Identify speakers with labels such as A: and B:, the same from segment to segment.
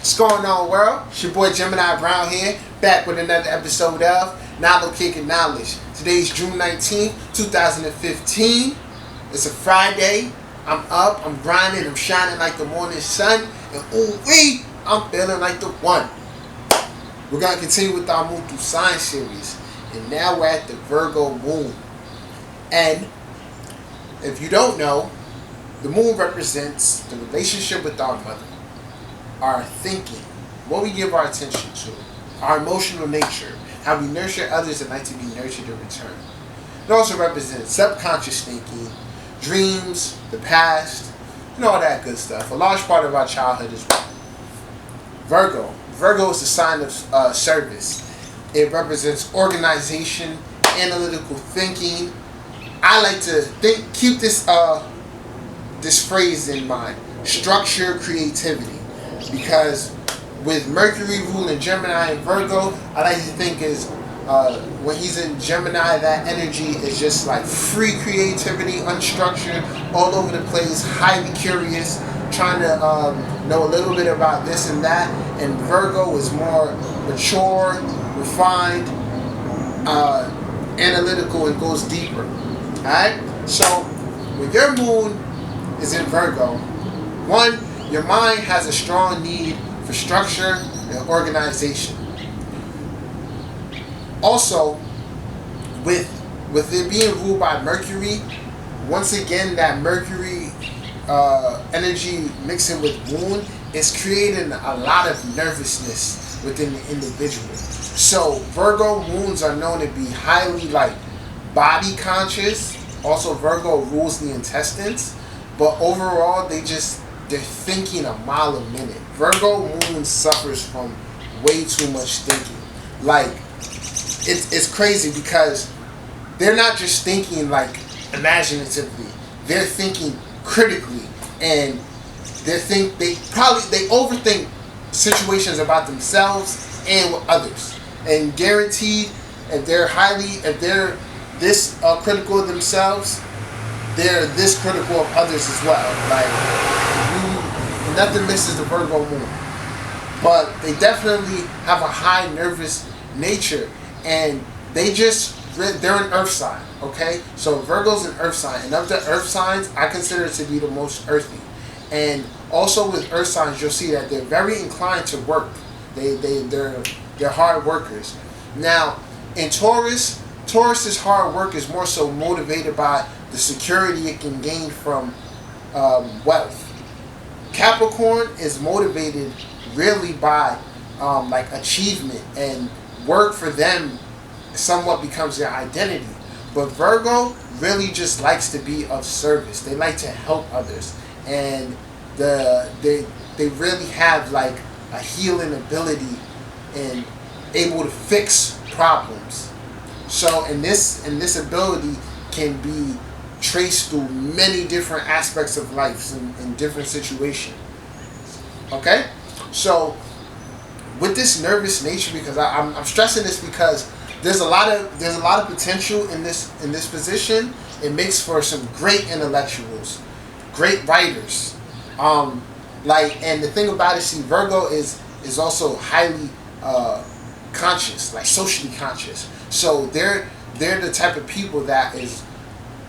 A: What's going on, world? It's your boy Gemini Brown here, back with another episode of Novel Kicking Knowledge. Today's June 19th, 2015. It's a Friday. I'm up, I'm grinding, I'm shining like the morning sun, and ooh-wee, I'm feeling like the one. We're going to continue with our Moon Through Sign series, and now we're at the Virgo moon. And if you don't know, the moon represents the relationship with our mother, our thinking, what we give our attention to, our emotional nature, how we nurture others and like to be nurtured in return. It also represents subconscious thinking, dreams, the past, and all that good stuff. A large part of our childhood as well. Virgo is the sign of service. It represents organization, analytical thinking. I like to keep this phrase in mind: structure, creativity. Because with Mercury ruling Gemini and Virgo, I like to think is when he's in Gemini, that energy is just like free creativity, unstructured, all over the place, highly curious, trying to know a little bit about this and that. And Virgo is more mature, refined, analytical, and goes deeper. Alright? So when your moon is in Virgo, one, your mind has a strong need for structure and organization. Also, with it being ruled by Mercury, once again that Mercury energy mixing with Moon is creating a lot of nervousness within the individual. So Virgo moons are known to be highly body conscious. Also, Virgo rules the intestines, but overall they're thinking a mile a minute. Virgo moon suffers from way too much thinking. It's crazy because they're not just thinking imaginatively. They're thinking critically, and they overthink situations about themselves and with others. And guaranteed, if they're this critical of themselves, they're this critical of others as well. Nothing misses the Virgo moon. But they definitely have a high nervous nature, and they're an earth sign, okay? So Virgo's an earth sign, and of the earth signs, I consider it to be the most earthy. And also with earth signs, you'll see that they're very inclined to work. They're hard workers. Now, in Taurus's hard work is more so motivated by the security it can gain from wealth. Capricorn is motivated really by achievement, and work for them somewhat becomes their identity. But Virgo really just likes to be of service. They like to help others, and they really have a healing ability and able to fix problems. So and this ability can be traced through many different aspects of life in different situations. Okay, so with this nervous nature, because I'm stressing this because there's a lot of potential in this position. It makes for some great intellectuals, great writers. And the thing about it, see, Virgo is also highly conscious, socially conscious. So they're the type of people that is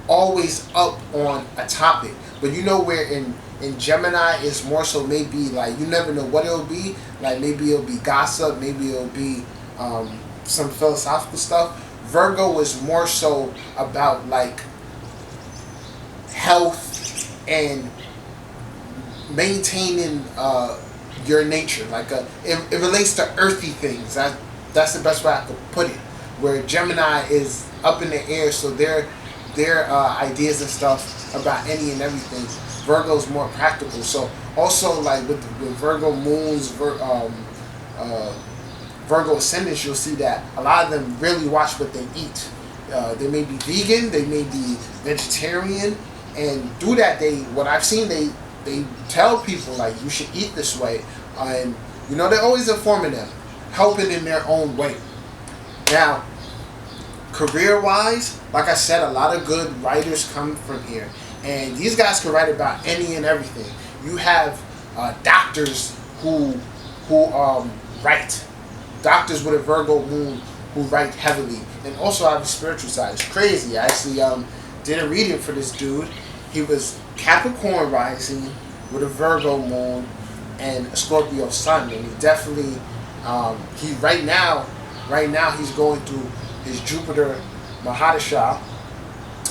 A: always up on a topic. But where in Gemini is more so maybe you never know what it'll be. Maybe it'll be gossip, maybe it'll be some philosophical stuff. Virgo is more so about health and maintaining your nature. It relates to earthy things. That's the best way I could put it. Where Gemini is up in the air, so their ideas and stuff about any and everything. Virgo's more practical. So also with Virgo moons, Virgo ascendants, you'll see that a lot of them really watch what they eat. They may be vegan, they may be vegetarian, and through that what I've seen, they tell people you should eat this way, and they're always informing them, helping in their own way. Now, career-wise, like I said, a lot of good writers come from here. And these guys can write about any and everything. You have doctors who who write. Doctors with a Virgo moon who write heavily. And also have a spiritual side. It's crazy. I actually did a reading for this dude. He was Capricorn rising with a Virgo moon and a Scorpio sun. And he definitely, right now he's going through his Jupiter Mahadasha.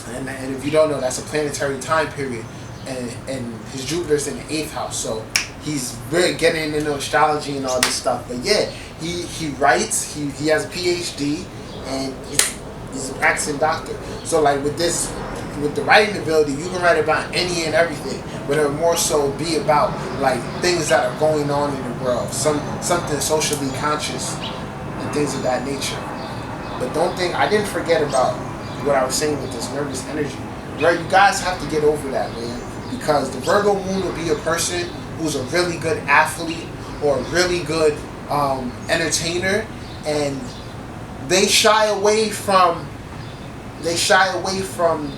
A: And if you don't know, that's a planetary time period. And his Jupiter's in the 8th house. So he's really getting into astrology and all this stuff. But yeah, he writes, he has a PhD, and he's a practicing doctor. So like with the writing ability, you can write about any and everything, but it will more so be about like things that are going on in the world, something socially conscious and things of that nature. But don't think, I didn't forget about what I was saying with this nervous energy. Right, you guys have to get over that, man. Because the Virgo moon will be a person who's a really good athlete or a really good entertainer, and they shy away from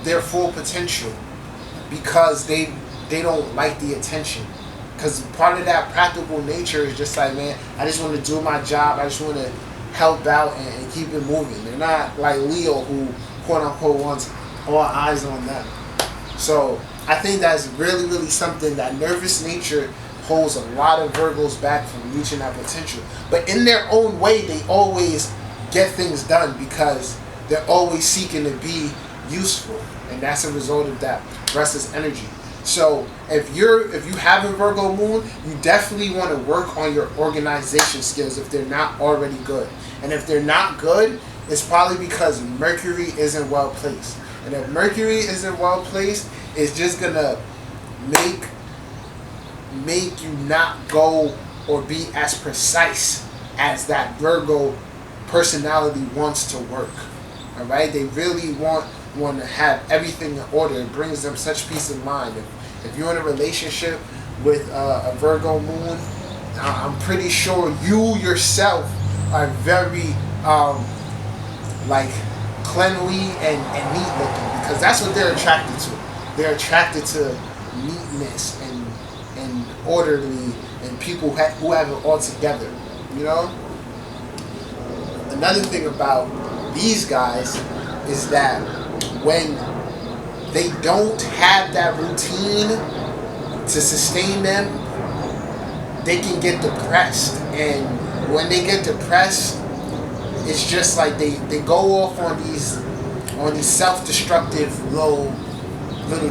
A: their full potential because they don't like the attention. Because part of that practical nature is just like, man, I just want to do my job. I just want to help out and keep it moving. They're not like Leo, who quote unquote wants all eyes on them. So I think that's really, really something that nervous nature holds a lot of Virgos back from reaching that potential. But in their own way, they always get things done because they're always seeking to be useful, and that's a result of that restless energy. So if you have a Virgo moon, you definitely want to work on your organization skills if they're not already good. And if they're not good, it's probably because Mercury isn't well placed. And if Mercury isn't well placed, it's just gonna make you not go or be as precise as that Virgo personality wants to work. All right, they really want to have everything in order. It brings them such peace of mind. If you're in a relationship with a Virgo moon, I'm pretty sure you yourself are very like cleanly and neat looking, because that's what they're attracted to. They're attracted to neatness and orderly and people who have it all together. You know. Another thing about these guys is that when they don't have that routine to sustain them, they can get depressed. And when they get depressed, it's just like they go off on these self-destructive little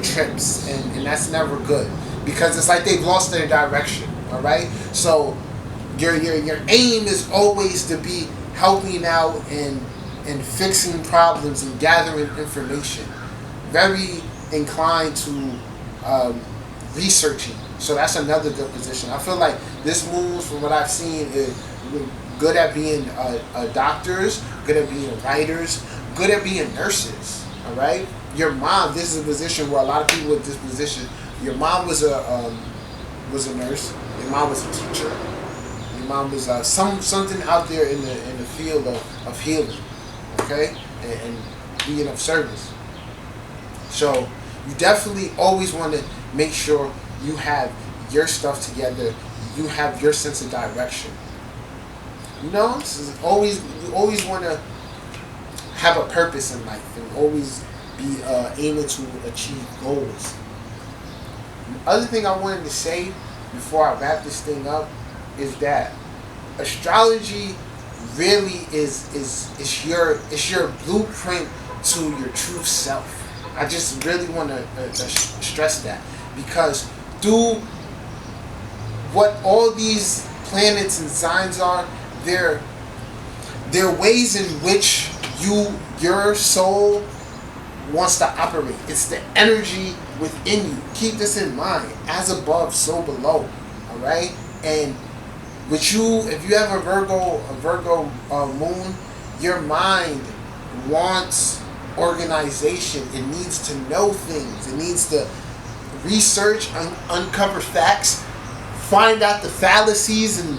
A: trips, and that's never good, because it's like they've lost their direction. All right, so your aim is always to be helping out and fixing problems and gathering information. Very inclined to researching. So that's another good position. I feel like this moon, from what I've seen, is good at being doctors, good at being writers, good at being nurses. All right. Your mom. This is a position where a lot of people with this position. Your mom was a nurse. Your mom was a teacher. Your mom was something out there in the field of healing. Okay, and being of service. So you definitely always want to make sure you have your stuff together. You have your sense of direction. You know, you always want to have a purpose in life and always be aiming to achieve goals. The other thing I wanted to say before I wrap this thing up is that astrology really is your blueprint to your true self. I just really want to stress that, because through what all these planets and signs are, they're ways in which your soul wants to operate. It's the energy within you. Keep this in mind. As above, so below. All right, and with you, if you have a Virgo moon, your mind wants organization. It needs to know things. It needs to research, uncover facts, find out the fallacies and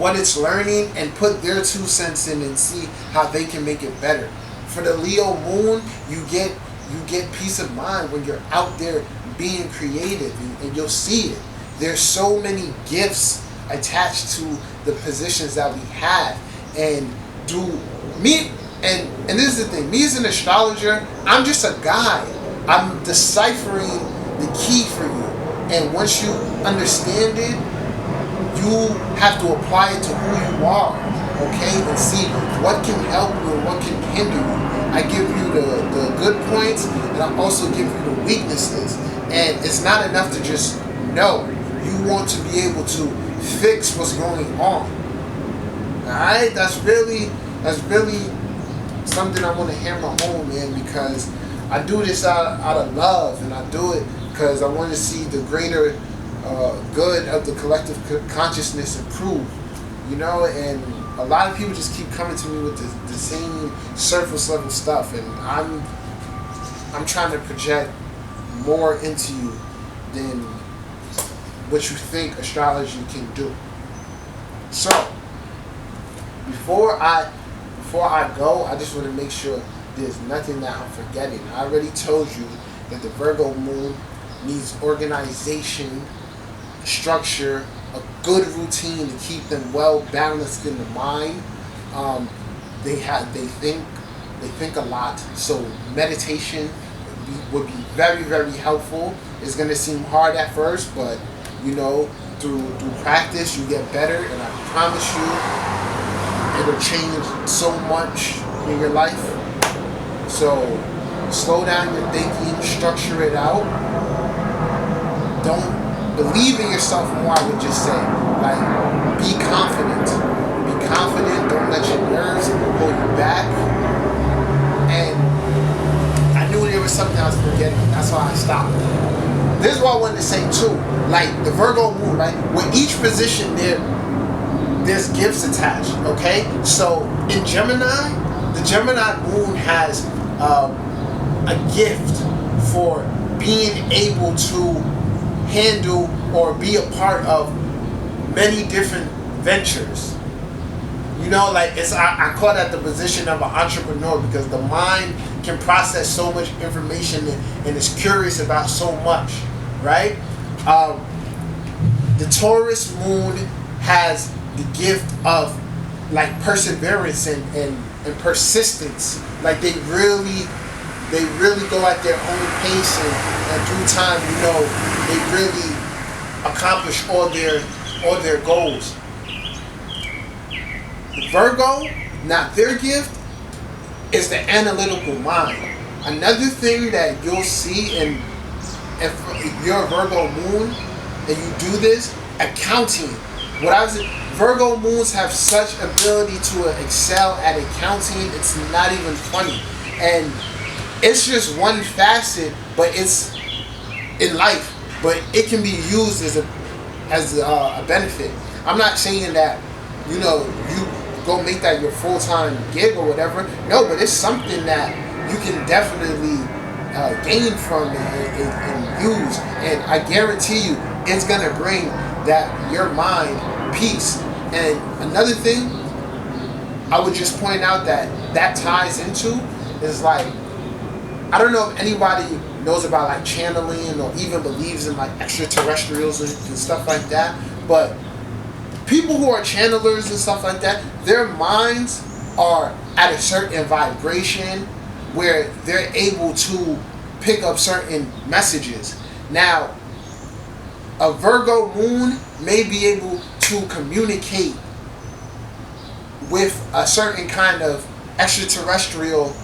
A: what it's learning, and put their 2 cents in and see how they can make it better. For the Leo moon, you get peace of mind when you're out there being creative, and you'll see it. There's so many gifts attached to the positions that we have. And do me, and this is the thing, me as an astrologer, I'm just a guide. I'm deciphering the key for you. And once you understand it, you have to apply it to who you are, okay? And see what can help you and what can hinder you. I give you the good points, and I also give you the weaknesses. And it's not enough to just know. You want to be able to fix what's going on. Alright? That's really something I want to hammer home, man, because I do this out of love, and I do it because I want to see the greater good of the collective consciousness improve, you know. And a lot of people just keep coming to me with the same surface level stuff, and I'm trying to project more into you than what you think astrology can do. So before I go, I just want to make sure there's nothing that I'm forgetting. I already told you that the Virgo moon needs organization, structure, a good routine to keep them well balanced in the mind. They think a lot, so meditation would be very, very helpful. It's gonna seem hard at first, but you know, through practice you get better, and I promise you it'll change so much in your life. So slow down your thinking, structure it out. Don't believe in yourself more, I would just say. Like, be confident. Be confident. Don't let your nerves hold you back. And I knew there was something I was forgetting. That's why I stopped. This is what I wanted to say too. Like the Virgo moon, right? With each position there's gifts attached. Okay? So in Gemini, the Gemini moon has a gift for being able to handle or be a part of many different ventures. You know, like I call that the position of an entrepreneur, because the mind can process so much information and is curious about so much, right? The Taurus moon has the gift of like perseverance and persistence. Like they really go at their own pace, and through time, you know, they really accomplish all their goals. Virgo, now their gift is the analytical mind. Another thing that you'll see if you're a Virgo moon and you do this, accounting. Virgo moons have such ability to excel at accounting, it's not even funny. And it's just one facet, but it's in life, but it can be used as a benefit. I'm not saying that, you know, you go make that your full-time gig or whatever. No, but it's something that you can definitely gain from and use. And I guarantee you, it's gonna bring your mind peace. And another thing, I would just point out that ties into is like, I don't know if anybody knows about like channeling or even believes in like extraterrestrials and stuff like that, but people who are channelers and stuff like that, their minds are at a certain vibration where they're able to pick up certain messages. Now, a Virgo moon may be able to communicate with a certain kind of extraterrestrial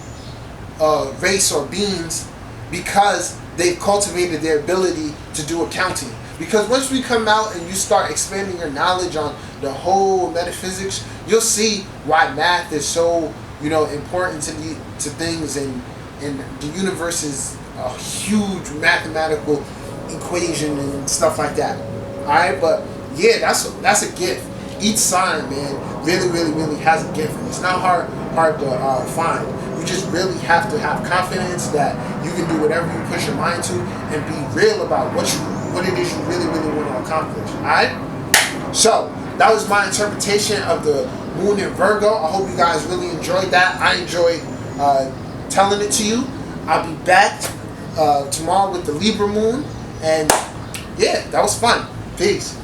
A: race or beings because they've cultivated their ability to do accounting. Because once we come out and you start expanding your knowledge on the whole metaphysics, you'll see why math is so, you know, important to things, and the universe is a huge mathematical equation and stuff like that. Alright, but yeah, that's a gift. Each sign, man, really has a gift, and it's not hard to find. You just really have to have confidence that you can do whatever you push your mind to, and be real about what it is you really want to accomplish. Alright? So that was my interpretation of the moon in Virgo. I hope you guys really enjoyed that. I enjoyed telling it to you. I'll be back tomorrow with the Libra moon, and yeah, that was fun. Peace.